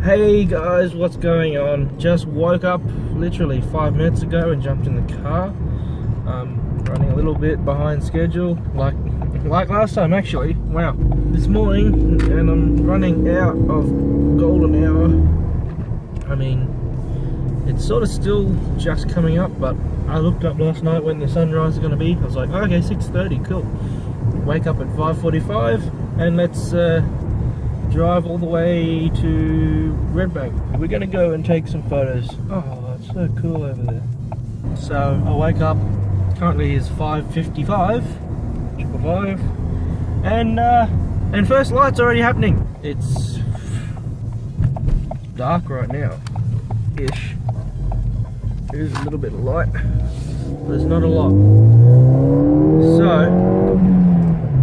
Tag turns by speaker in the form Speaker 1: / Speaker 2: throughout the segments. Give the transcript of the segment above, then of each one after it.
Speaker 1: Hey guys, what's going on? Just woke up literally 5 minutes ago and jumped in the car. Running a little bit behind schedule, like last time actually. Wow. This morning, and I'm running out of golden hour. I mean, it's sort of still just coming up, but I looked up last night when the sunrise is going to be. I was like, oh, okay, 6:30, cool. Wake up at 5:45 and let's drive all the way to Redbank. We're going to go and take some photos. Oh, it's so cool over there. So I wake up, currently is 5:55, and first light's already happening. It's dark right now, ish. There's a little bit of light, but it's not a lot. So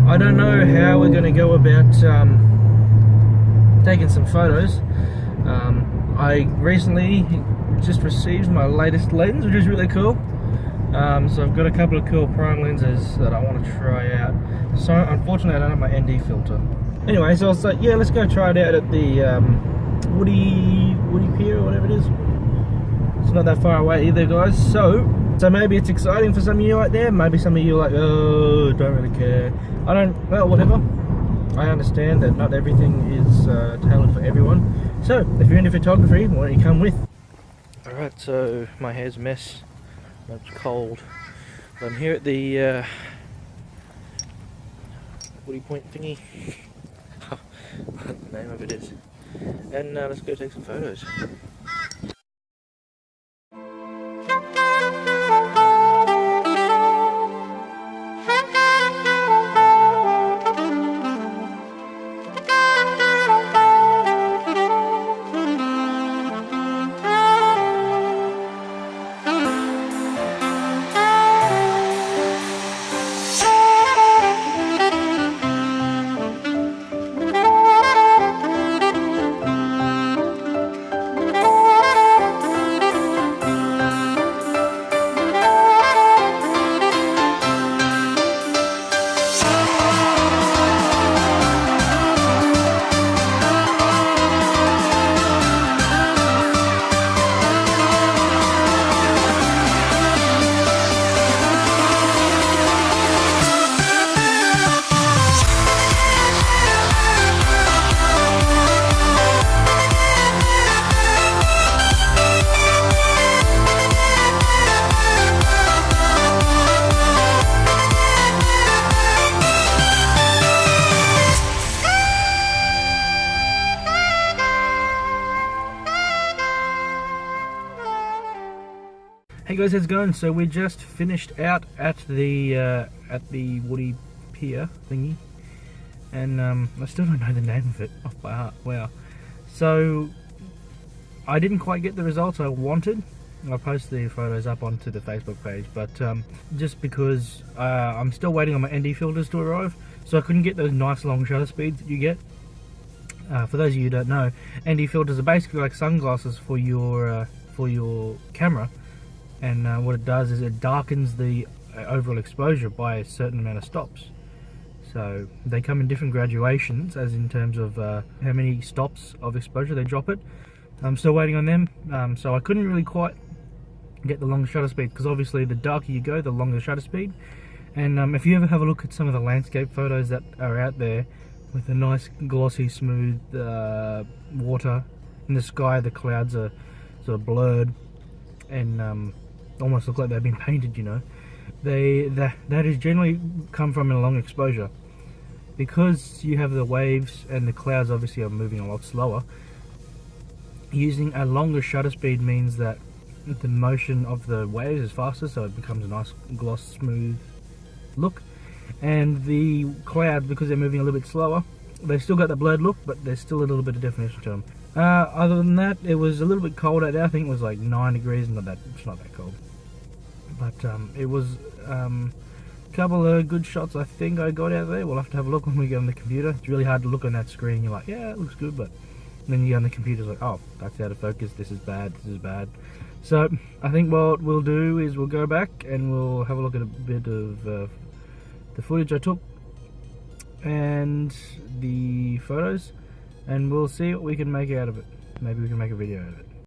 Speaker 1: I don't know how we're going to go about taking some photos. I recently just received my latest lens, which is really cool. So I've got a couple of cool prime lenses that I want to try out. So unfortunately I don't have my ND filter. Anyway, so I was like, yeah, let's go try it out at the Woody Pier or whatever it is. It's not that far away either, guys. So maybe it's exciting for some of you out there. Maybe some of you are like, oh, don't really care. I don't, well, whatever. I understand that not everything is tailored for everyone. So if you're into photography, why don't you come with? Alright, so my hair's a mess. It's cold. But I'm here at the Woody Point thingy. What the name of it is. And let's go take some photos. Hey guys, how's it going? So we just finished out at the Woody Pier thingy, and I still don't know the name of it off by heart. Wow. So I didn't quite get the results I wanted. I'll post the photos up onto the Facebook page, but just because I'm still waiting on my ND filters to arrive, so I couldn't get those nice long shutter speeds that you get. For those of you who don't know, ND filters are basically like sunglasses for your camera. And what it does is it darkens the overall exposure by a certain amount of stops. So they come in different graduations, as in terms of how many stops of exposure they drop it. I'm still waiting on them, so I couldn't really quite get the long shutter speed, because obviously the darker you go, the longer the shutter speed. And if you ever have a look at some of the landscape photos that are out there, with the nice glossy smooth water in the sky, the clouds are sort of blurred and almost look like they've been painted, you know. That is generally come from a long exposure, because you have the waves and the clouds obviously are moving a lot slower. Using a longer shutter speed means that the motion of the waves is faster, so it becomes a nice gloss smooth look, and the clouds, because they're moving a little bit slower, they've still got the blurred look, but there's still a little bit of definition to them. Other than that, it was a little bit cold out there. I think it was like 9 degrees, it's not that cold. But it was a couple of good shots I think I got out there. We'll have to have a look when we get on the computer. It's really hard to look on that screen. You're like, yeah, it looks good, but then you get on the computer, it's like, oh, that's out of focus, this is bad, this is bad. So I think what we'll do is we'll go back and we'll have a look at a bit of the footage I took and the photos, and we'll see what we can make out of it. Maybe we can make a video out of it.